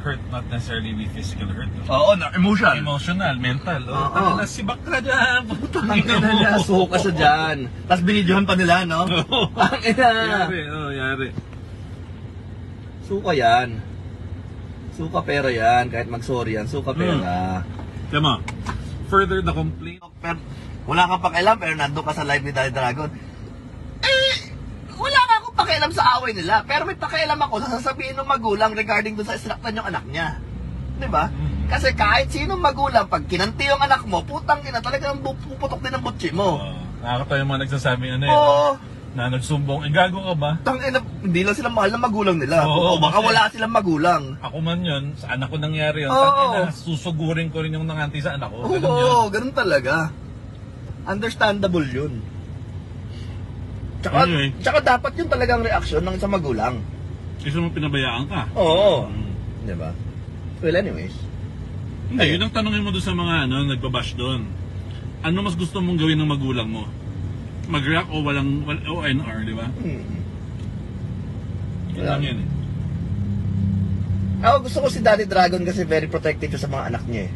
hurt, not necessarily be physical hurt. Oo, emotional. Emotional, mental. Oo. Nasibak ka dyan. Putang Ang ina niya, suka siya dyan. Tapos binidyohan pa nila, no? Ang ina. Yari. Suka yan. Suka pera yan. Kahit mag-sorry yan, suka pera. Tama, further the complaint. Pero, wala kang pakialam, pero nandun ka sa live ni Daddy Dragon. Wala ka akong pakialam sa away nila. Pero may pakialam ako sa sasabihin ng magulang regarding dun sa sinaktan yung anak niya. Diba? Kasi kahit sinong magulang, pag kinanti yung anak mo, putang ina, talagang puputok din ang butsi mo. Nakakatawa yung mga nagsasabi na nagsumbong, gago ka ba? Tangina, hindi lang sila mahal ng magulang nila. Oo, Baka kasi wala silang magulang. Ako man yun, sa anak ko nangyari yun. Oo. Tangina, susugurin ko rin yung nanganti sa anak ko. Ganun yun. Oo, ganun talaga. Understandable yun. Anyway. Tsaka dapat yun talagang reaksyon ng isang magulang. Kasi mo pinabayaan ka. Oo. Diba? Well, anyways. Hindi, yun ang tanongin mo doon sa mga nagbabash doon. Ano mas gusto mong gawin ng magulang mo? Mag-react o walang ONR, di ba? Yun lang yan eh. Ako gusto ko si Daddy Dragon kasi very protective sa mga anak niya eh.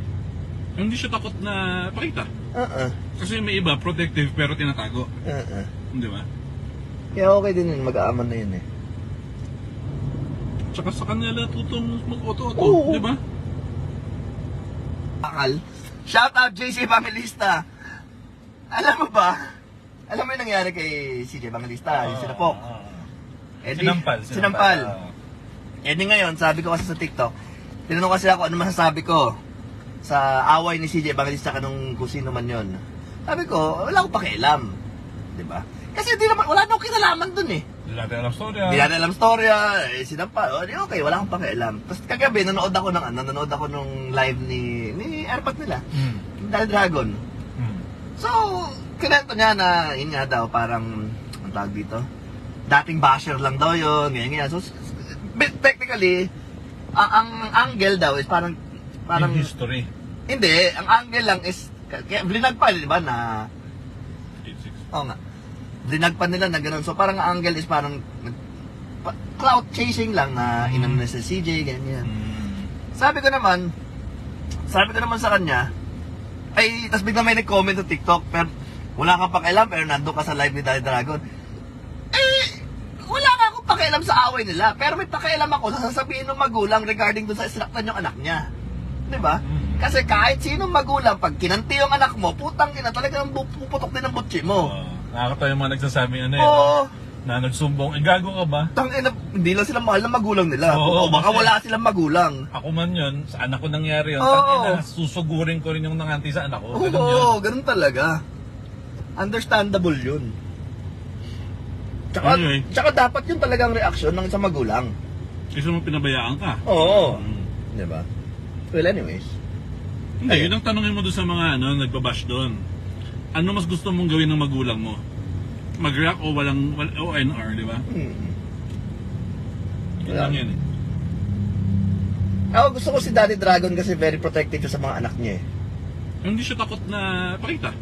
Hindi siya takot na pakita. Kasi may iba, protective pero tinatago. Di ba? Kaya okay din yun, mag-aaman na yun eh. Tsaka sa kanila tutong mag-auto-auto, Oo. di ba? Akal. Shout out JC Evangelista. Alam mo ba? Alam mo yung nangyari kay CJ Evangelista, yung sinapok. Sinampal. Eh di ngayon, sabi ko kasi sa TikTok, tinanong kasi ako ano masasabi ko sa away ni CJ Evangelista kanong kung sino man yun. Sabi ko, wala akong pakialam. Diba? Kasi di naman, wala na akong kinalaman dun eh. Hindi natin alam storya. Hindi natin alam storya, sinampal. O, di okay, wala akong pakialam. Tapos kagabi, nanood ako nung live ni Airpat nila. Daddy Dragon. So, kinento niya na, yun nga daw, parang, ang tawag dito, dating basher lang daw yun, ganyan. So, technically, ang angle daw is parang In history. Hindi, ang angle lang is, blinag pa, di ba, na, 86. oo nga, blinag pa nila na gano'n. So, parang ang angle is parang, clout chasing lang na inam na sa CJ, ganyan. Sabi ko naman sa kanya, ay, tas bigla may nag-comment sa TikTok, pero wala kang pakialam, pero nandun ka sa live ni Daddy Dragon. Wala ka akong pakialam sa away nila, pero may pakialam ako sa sasabihin ng magulang regarding dun sa sinaktan yung anak niya. Diba? Kasi kahit sinong magulang, pag kinanti yung anak mo, putang ina, talagang puputok din ang butsi mo. Nakakatawa yung mga nagsasabi na nagsumbong, gago ka ba? Tangina, hindi lang sila mahal ng magulang nila. Oo, Baka kasi wala silang magulang. Ako man yun, sa anak ko nangyari yun. Oo. Tangina, susugurin ko rin yung nanganti sa anak ko. Ganun yun. Oo, ganun talaga. Understandable yun. Anyway. Tsaka dapat yun talagang reaksyon ng isang magulang. Kasi mo pinabayaan ka. Oo. Diba? Well, anyways. Hindi, yun ang tanongin mo doon sa mga nagbabash doon. Ano mas gusto mong gawin ng magulang mo? Mag-react o walang ONR, di ba? Yun lang yan eh. Ako gusto ko si Daddy Dragon kasi very protective sa mga anak niya eh. Hindi siya takot na pakita.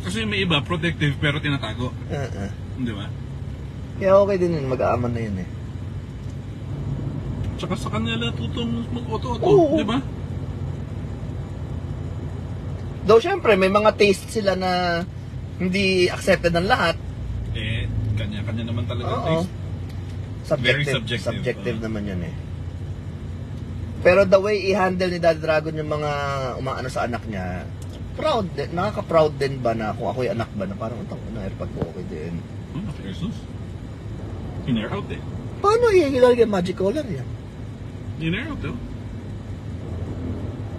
Kasi may iba, protective pero tinatago. Di ba? Kaya okay din yun, mag-aaman na yun eh. Tsaka sa kanila tutong mag-auto-auto, di ba? Though syempre, may mga taste sila na hindi accepted ng lahat. Eh, kanya-kanya naman talaga ang Oo. taste. Very subjective. Subjective naman yun eh. Pero the way i-handle ni Daddy Dragon yung mga umaano sa anak niya, proud din, nakaka-proud din ba na kung ako'y anak ba na parang utang na airpag ko okay din. Jesus. In-air out eh. Paano i-hilal yung magic collar yan? In-air out eh.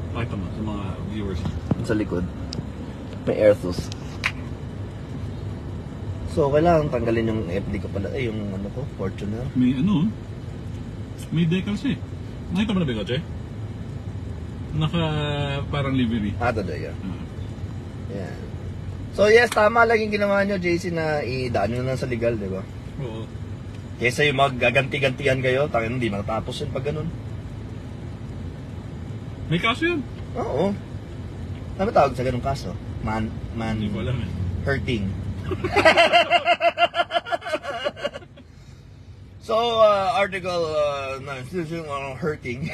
Pakita mo sa mga viewers. Sa likod. May airthos. So, kailangan tanggalin yung FD ko pala. Yung ano ko, Fortuner. May decals eh. Nakita mo na ba yung kotse? Naka parang livery. Talaga. Yan. So, yes, tama lang yung ginawa nyo, JC, na idaan nyo na lang sa legal, di ba? Oo. Kesa yung magaganti-gantihan kayo, tangin hindi matatapos yun pag ganun. May kaso yun. Oo. Ano tawag sa ganung kaso? Hindi ko alam eh. Hurting. So, article, hurting.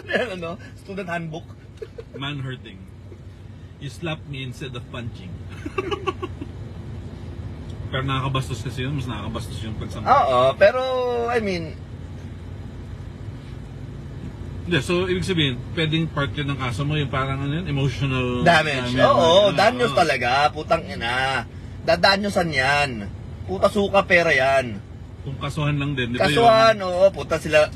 Ano, student handbook. Man hurting. You slapped me instead of punching. Pero nakakabastos kasi yun, mas nakakabastos yung pagsama. Oo, pero, I mean, Hindi, so ibig sabihin, pwedeng part yun ng kaso mo, yung parang ano yun, emotional damage. Oo, danyos talaga, putang ina. Dadanyosan yan. Puta suka pera yan. Kung kasuhan lang din, di ba Kasuhan, oo, puta sila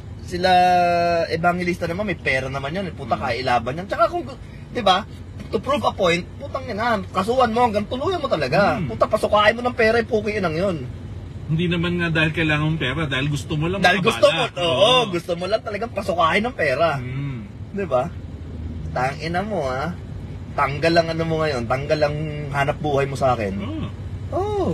evangelista naman, may pera naman yan. Puta, kailaban yan. Tsaka kung, di ba, to prove a point, putang ina, kasuhan mo, hanggang tuluyan mo talaga. Puta, pasukain mo ng pera, puki yun ang yun. Hindi naman nga dahil kailangan mong pera, dahil gusto mo lang Dahil gusto mo, makabalak. oo, gusto mo lang talagang pasukain ng pera. Di ba? Tangina mo, ha? Tanggal lang ano mo ngayon, tanggal lang hanap buhay mo sa akin. Oo.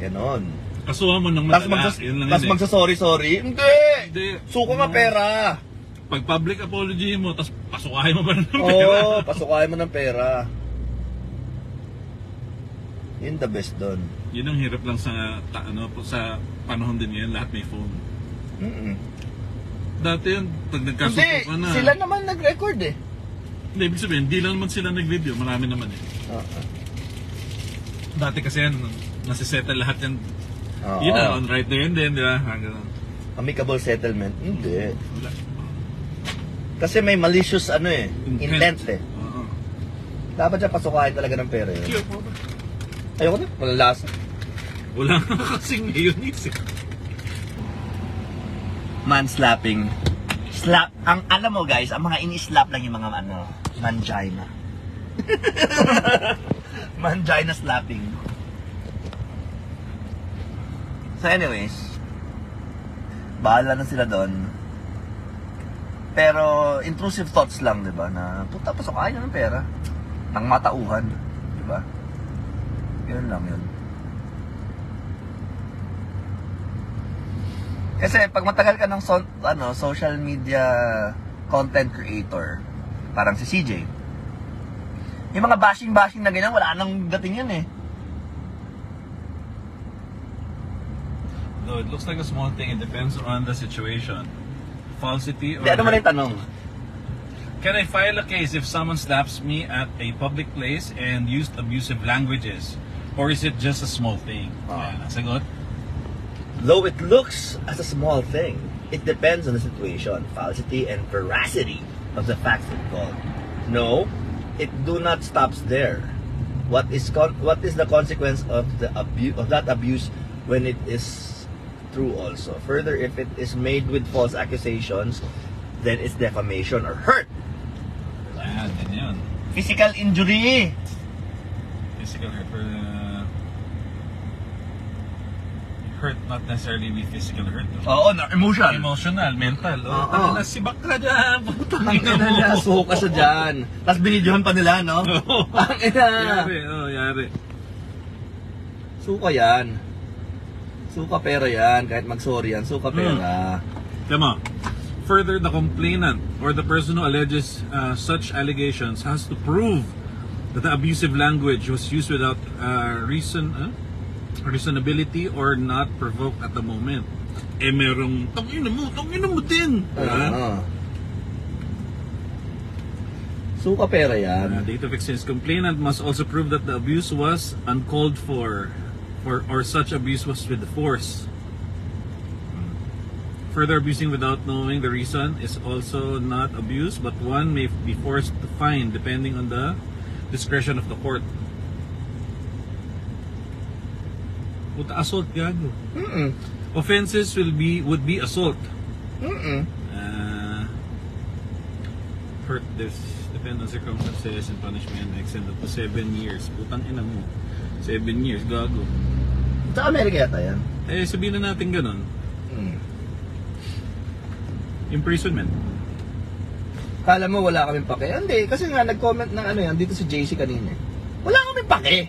Ganon. Kasuhan mo ng madala, yun lang Tapos yun eh. magsa-sorry-sorry? Hindi! Hindi. Suko nga pera. Pag public apology mo, tapos pasukahin mo pa ng pera. Oo, pasukain mo ng pera. Yun the best doon. Yun ang hirap lang sa sa panahon din ngayon, lahat may phone. Dati yun, pag Hindi, nagkasuko ka na. sila naman nag-record eh. Hindi, ibig sabihin, hindi lang naman sila nag-video, marami naman eh. Dati kasi yan, nasisettle lahat yan. Yun na, on right there and then, di ba? Hanggang Amicable settlement? Hindi. wala. Kasi may malicious ano eh, intent eh. Oo. Dapat siya pasukain talaga ng pera yun. Cute po ba? Ayoko na, malalasa. Wala nga kasing mayonnaise eh. Man-slapping. Slap, alam mo guys, ang mga ini-slap lang yung mga mangina. Mangina slapping. So anyways, bahala na sila doon. Pero intrusive thoughts lang, 'di ba? Na puta pasukain ng pera. Nang matauhan, 'di ba? Yun lang yun. Kasi pag matagal ka ng social media content creator, parang si CJ, yung mga bashing na ganyan, wala nang dating yan eh. No, it looks like a small thing. It depends on the situation. Falsity or... Hindi, ano man yung tanong? Can I file a case if someone slaps me at a public place and used abusive languages? Or is it just a small thing? Ayan, sagot. Though it looks as a small thing, it depends on the situation, falsity, and veracity of the facts involved. No, it do not stops there. What is the consequence of that abuse when it is true also? Further, if it is made with false accusations, then it's defamation or hurt. Ayan, din yun. Physical injury. Physical hurt. Hurt, not necessarily be physical hurt. Oo, emotional. Emotional, mental. Oo. Nasibak ka dyan. Putang Ang ina niya, suka siya dyan. Tapos binidyohan pa nila, no? Ang ina. Yari. Suka yan. Suka pera yan. Kahit mag-sorry yan, suka pera. Tama. Further, the complainant or the person who alleges such allegations has to prove that the abusive language was used without reasonability or not provoked at the moment. Eh merong, tangina mo din. Suka pera yan. Date of exchange. Complainant must also prove that the abuse was uncalled for or such abuse was with force. Further, abusing without knowing the reason is also not abuse, but one may be forced to fine depending on the discretion of the court. Puta, assault gago. Offenses would be assault. Hurt this depend on circumstances and punishment extended to 7 years. Putang ina mo. 7 years, gago. Sa Amerika yata yan. Eh, sabihin na natin ganun. Imprisonment. Kala mo wala kaming pake? Hindi, kasi nga nag-comment ng ano yan, dito si JC kanina. Wala kaming pake.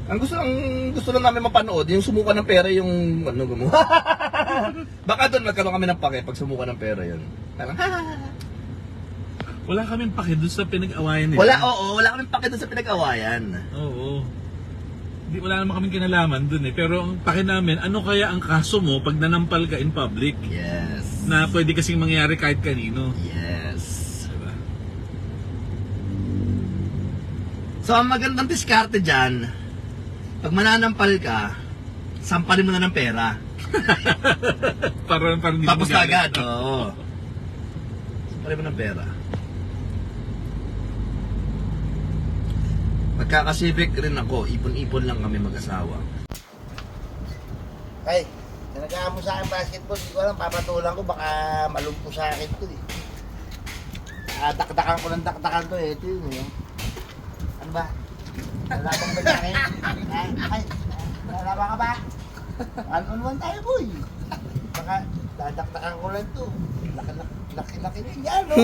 Ang gusto lang namin mapanood, yung sumuka ng pera yung ano mo. Baka doon magkaroon kami ng pake pag sumuka ng pera yun. Parang, Wala kaming pake doon sa pinag-awayan nila. wala kaming pake doon sa pinag-awayan. Oo. wala naman kaming kinalaman dun eh. Pero ang paki namin, ano kaya ang kaso mo pag nanampal ka in public? Yes. Na pwede kasing mangyari kahit kanino. Yes. Diba? So, ang magandang diskarte dyan, pag mananampal ka, sampalin mo na ng pera. Parang hindi Tapos magalit. agad. Oo. Sampalin mo ng pera. Magkakasibik rin ako, ipon-ipon lang kami mag-asawa. Ay, nanagaan mo sa akin basketball, hindi ko alam, papatulan ko, baka malumpo sa akin to eh. Dakdakan ko ng dakdakan to eh, ito yun eh. Ano ba? Lalabang ba sa akin? Ay, lalabang ka ba? One-on-one tayo boy. Baka dadakdakan ko lang to. Laki-laki din yan, no?